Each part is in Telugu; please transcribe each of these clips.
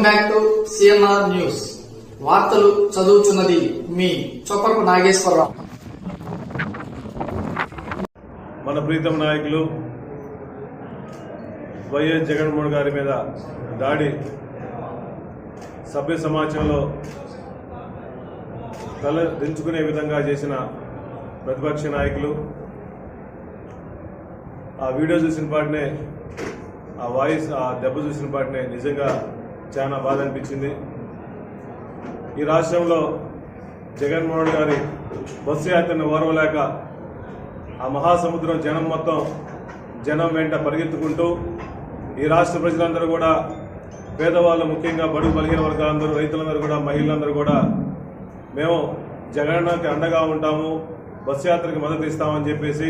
Back to CNR news. వార్తలు చదువుతున్నది మీ చొప్పరపు నాగేశ్వరరావు. మన ప్రీతం నాయకులు వైఎస్ జగన్మోహన్ గారి మీద దాడి సభ్య సమాజంలో తల దించుకునే విధంగా చేసిన ప్రతిపక్ష నాయకులు ఆ వీడియో చూసిన పాటనే, ఆ వాయిస్, ఆ దెబ్బ చూసిన పాటనే నిజంగా చాలా బాధ అనిపించింది. ఈ రాష్ట్రంలో జగన్మోహన్ గారి బస్సు యాత్రను ఓర్వలేక ఆ మహాసముద్రం జనం వెంట పరిగెత్తుకుంటూ ఈ రాష్ట్ర ప్రజలందరూ కూడా, పేదవాళ్ళు ముఖ్యంగా బడుగు బలహీన వర్గాలందరూ, రైతులందరూ కూడా, మహిళలందరూ కూడా మేము జగన్కి అండగా ఉంటాము, బస్సు యాత్రకి మద్దతు ఇస్తామని చెప్పేసి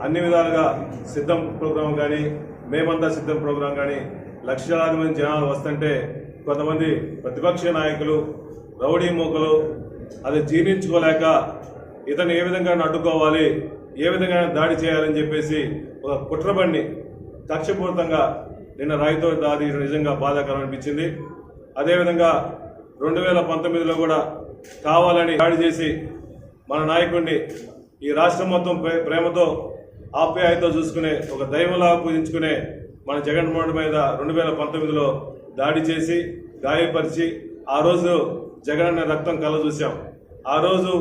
అన్ని విధాలుగా సిద్ధం ప్రోగ్రాం కానీ, మేమంతా సిద్ధం ప్రోగ్రాం కానీ లక్షలాది మంది జనాలు వస్తుంటే కొంతమంది ప్రతిపక్ష నాయకులు, రౌడీ మూకలు అది జీర్ణించుకోలేక ఇతను ఏ విధంగా అడ్డుకోవాలి, ఏ విధంగా దాడి చేయాలని చెప్పేసి ఒక కుట్రబండి కక్షపూరితంగా నిన్న రాయితో దాడి నిజంగా బాధాకరం అనిపించింది. అదేవిధంగా 2019లో కూడా కావాలని దాడి చేసి మన నాయకుడిని ఈ రాష్ట్రం మొత్తం ప్రేమతో ఆప్యాయతో చూసుకునే, ఒక దైవంలా పూజించుకునే మన జగన్మోహన్ మీద 2019లో దాడి చేసి గాయపరిచి ఆ రోజు జగన్ రక్తం కళ్ళ చూసాం. ఆ రోజు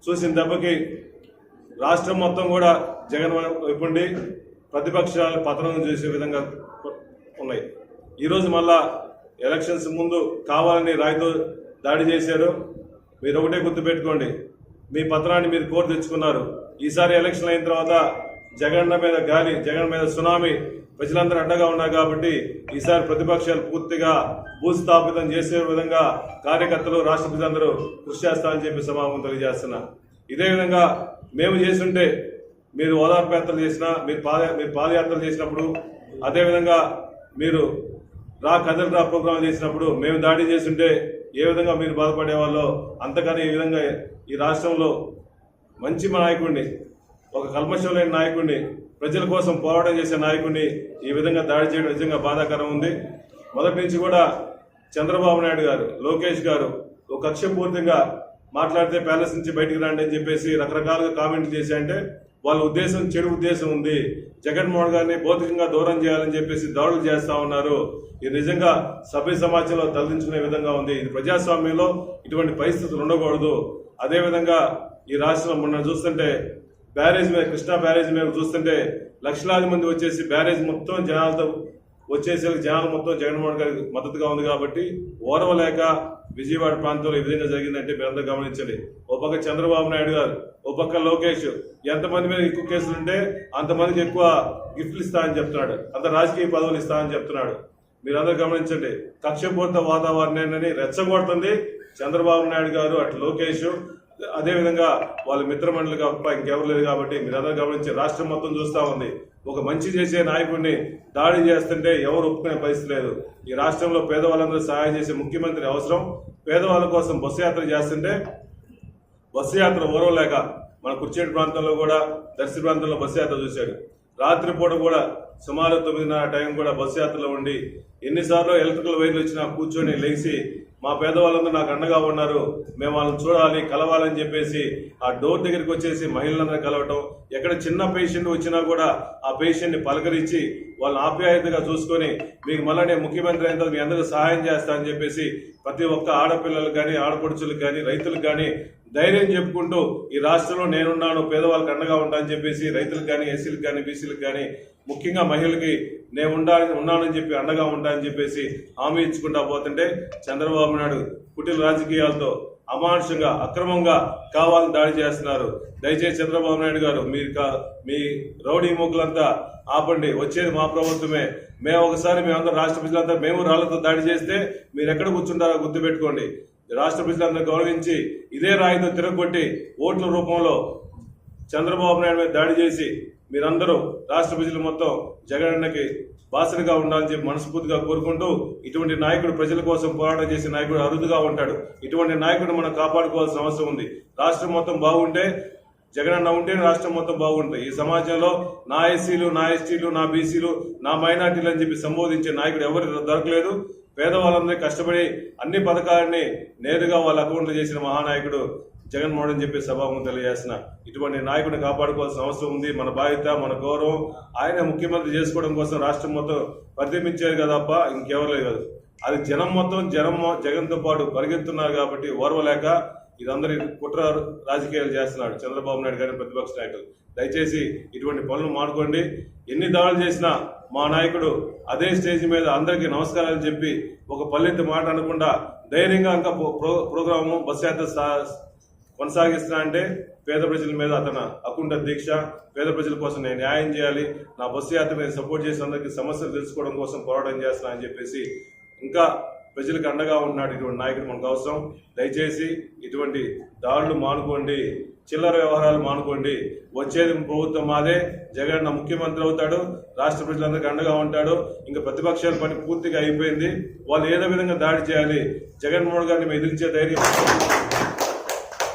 చూసిన దెబ్బకి రాష్ట్రం మొత్తం కూడా జగన్ వైపుండి ప్రతిపక్షాలు పతనం చేసే విధంగా ఉన్నాయి. ఈరోజు మళ్ళా ఎలక్షన్స్ ముందు కావాలని రాయితో దాడి చేశారు. మీరు ఒకటే గుర్తుపెట్టుకోండి, మీ పత్రాన్ని మీరు కోరి తెచ్చుకున్నారు. ఈసారి ఎలక్షన్ అయిన తర్వాత జగన్ మీద గాలి, జగన్ మీద సునామీ, ప్రజలందరూ అడ్డగా ఉన్నారు కాబట్టి ఈసారి ప్రతిపక్షాలు పూర్తిగా భూస్థాపితం చేసే విధంగా కార్యకర్తలు, రాష్ట్ర ప్రజలందరూ కృషి చేస్తామని చెప్పి సమావేశం తెలియజేస్తున్నా. ఇదే విధంగా మేము చేస్తుంటే, మీరు ఓదార్పు యాత్రలు చేసినా, మీరు పాదయాత్రలు చేసినప్పుడు, అదేవిధంగా మీరు కదల్ రా ప్రోగ్రాం చేసినప్పుడు మేము దాడి చేస్తుంటే ఏ విధంగా మీరు బాధపడేవాళ్ళో అంతకని ఈ విధంగా ఈ రాష్ట్రంలో మంచి నాయకుడిని, ఒక కల్మషం లేని నాయకుడిని, ప్రజల కోసం పోరాటం చేసే నాయకుడిని ఈ విధంగా దాడి చేయడం నిజంగా బాధాకరం ఉంది. మొదటి నుంచి కూడా చంద్రబాబు నాయుడు గారు, లోకేష్ గారు ఒక కక్షపూర్తిగా మాట్లాడితే ప్యాలెస్ నుంచి బయటికి రండి అని చెప్పేసి రకరకాలుగా కామెంట్లు చేశాయంటే వాళ్ళ ఉద్దేశం చెడు ఉద్దేశం ఉంది. జగన్మోహన్ గారిని భౌతికంగా దూరం చేయాలని చెప్పేసి దాడులు చేస్తా ఉన్నారు. ఇది నిజంగా సభ్య సమాజంలో తలదించుకునే విధంగా ఉంది. ఇది ప్రజాస్వామ్యంలో ఇటువంటి పరిస్థితులు ఉండకూడదు. అదేవిధంగా ఈ రాష్ట్రంలో మొన్న చూస్తుంటే బ్యారేజ్ మీద, కృష్ణా బ్యారేజ్ మీద చూస్తుంటే లక్షలాది మంది వచ్చేసి బ్యారేజ్ మొత్తం జనాలతో వచ్చేసరికి జనాలు మొత్తం జగన్మోహన్ గారికి మద్దతుగా ఉంది కాబట్టి ఓర్వలేక విజయవాడ ప్రాంతంలో ఈ విధంగా జరిగిందంటే మీరందరూ గమనించండి. ఓ పక్క చంద్రబాబు నాయుడు గారు, ఓ పక్క లోకేష్ ఎంతమంది మీద ఎక్కువ కేసులు ఉంటే అంతమందికి ఎక్కువ గిఫ్ట్లు ఇస్తామని చెప్తున్నాడు, అంత రాజకీయ పదవులు ఇస్తామని చెప్తున్నాడు. మీరందరూ గమనించండి. కక్షపూరిత వాతావరణాన్ని రెచ్చగొడుతుంది చంద్రబాబు నాయుడు గారు, అటు లోకేష్, అదేవిధంగా వాళ్ళ మిత్రమండలి తప్ప ఇంకెవరు లేదు. కాబట్టి మీరందరూ గమనించి రాష్ట్రం మొత్తం చూస్తూ ఉంది. ఒక మంచి చేసే నాయకుడిని దాడి చేస్తుంటే ఎవరు ఒప్పుకునే పరిస్థితి లేదు. ఈ రాష్ట్రంలో పేదవాళ్ళందరూ సహాయం చేసే ముఖ్యమంత్రి అవసరం. పేదవాళ్ళ కోసం బస్సు యాత్ర చేస్తుంటే బస్సు యాత్ర ఓరవలేక మన కుర్చేటి ప్రాంతంలో కూడా, దర్శి ప్రాంతంలో బస్సు యాత్ర చూశాడు. రాత్రిపూట కూడా సుమారు 9:30 టైం కూడా బస్సు యాత్రలో ఉండి ఎన్నిసార్లు ఎలక్ట్రికల్ వైర్లు వచ్చినా కూర్చొని లేచి మా పేదవాళ్ళందరూ నాకు అండగా ఉన్నారు, మేము వాళ్ళని చూడాలి, కలవాలని చెప్పేసి ఆ డోర్ దగ్గరికి వచ్చేసి మహిళలందరూ కలవటం, ఎక్కడ చిన్న పేషెంట్ వచ్చినా కూడా ఆ పేషెంట్ని పలకరించి వాళ్ళని ఆప్యాయతగా చూసుకొని మీకు మళ్ళీ నేను ముఖ్యమంత్రి అయిన తర్వాత మీ అందరూ సహాయం చేస్తా అని చెప్పేసి ప్రతి ఒక్క ఆడపిల్లలకు కానీ, ఆడపడుచులకు కానీ, రైతులకు కానీ ధైర్యం చెప్పుకుంటూ ఈ రాష్ట్రంలో నేనున్నాను, పేదవాళ్ళకి అండగా ఉంటా అని చెప్పేసి రైతులకు కానీ, ఎస్సీలకు కానీ, బీసీలకు కానీ, ముఖ్యంగా మహిళలకి నేను ఉన్నానని చెప్పి అండగా ఉంటానని చెప్పేసి హామీ ఇచ్చుకుంటా పోతుంటే చంద్రబాబు నాయుడు కుటిల రాజకీయాలతో అమానుషంగా, అక్రమంగా కావాలని దాడి చేస్తున్నారు. దయచేసి చంద్రబాబు నాయుడు గారు మీ రౌడీ మూకలంతా ఆపండి. వచ్చేది మా ప్రభుత్వమే. మేమందరూ రాష్ట్ర ప్రజలంతా మేము రాళ్లతో దాడి చేస్తే మీరు ఎక్కడ కూర్చుంటారో గుర్తుపెట్టుకోండి. రాష్ట్ర ప్రజలందరూ గౌరవించి ఇదే రాయితో తిరగొట్టి ఓట్ల రూపంలో చంద్రబాబు నాయుడు మీద దాడి చేసి మీరందరూ రాష్ట్ర ప్రజలు మొత్తం జగనన్నకి బాసనగా ఉండాలని చెప్పి మనస్ఫూర్తిగా కోరుకుంటూ, ఇటువంటి నాయకుడు ప్రజల కోసం పోరాటం చేసే నాయకుడు అరుదుగా ఉంటాడు. ఇటువంటి నాయకుడు మనం కాపాడుకోవాల్సిన అవసరం ఉంది. రాష్ట్రం మొత్తం బాగుంటే జగనన్న ఉంటేనే రాష్ట్రం మొత్తం బాగుంటుంది. ఈ సమాజంలో నా ఎస్సీలు, నా ఎస్టీలు, నా బీసీలు, నా మైనార్టీలు అని చెప్పి సంబోధించే నాయకుడు ఎవరు దొరకలేదు. పేదవాళ్ళందరికీ కష్టపడి అన్ని పథకాలని నేరుగా వాళ్ళ అకౌంట్లో చేసిన మహానాయకుడు జగన్మోహన్ అని చెప్పి సభాముఖం తెలియజేస్తున్నా. ఇటువంటి నాయకుడిని కాపాడుకోవాల్సిన అవసరం ఉంది. మన బాధ్యత, మన గౌరవం. ఆయన ముఖ్యమంత్రి చేసుకోవడం కోసం రాష్ట్రం మొత్తం పరితపించారు కదప్ప, ఇంకెవరు లేదు. అది జనం మొత్తం జగన్తో పాటు పరిగెత్తున్నారు కాబట్టి ఓర్వలేక ఇదందరి కుట్ర రాజకీయాలు చేస్తున్నాడు చంద్రబాబు నాయుడు గారి ప్రతిపక్ష నాయకులు. దయచేసి ఇటువంటి పనులు మానుకోండి. ఎన్ని దాడులు చేసినా మా నాయకుడు అదే స్టేజ్ మీద అందరికీ నమస్కారాలు చెప్పి ఒక పల్లెత్తి మాట అనకుండా ధైర్యంగా ఇంకా ప్రోగ్రాము బస్ యాత్ర కొనసాగిస్తున్నా. అంటే పేద ప్రజల మీద అతను అకుంఠ దీక్ష. పేద ప్రజల కోసం నేను న్యాయం చేయాలి, నా బస్సు యాత్ర నేను సపోర్ట్ చేసి అందరికీ సమస్యలు తెలుసుకోవడం కోసం పోరాటం చేస్తున్నా అని చెప్పేసి ఇంకా ప్రజలకు అండగా ఉన్నాడు. ఇటువంటి నాయకుడు మనకు అవసరం. దయచేసి ఇటువంటి దాడులు మానుకోండి, చిల్లర వ్యవహారాలు మానుకోండి. వచ్చేది ప్రభుత్వం మాదే, జగన్ ముఖ్యమంత్రి అవుతాడు, రాష్ట్ర ప్రజలందరికీ అండగా ఉంటాడు. ఇంకా ప్రతిపక్షాల పని పూర్తిగా అయిపోయింది. వాళ్ళు ఏదో విధంగా దాడి చేయాలి, జగన్మోహన్ గారిని ఎదిరించే ధైర్యం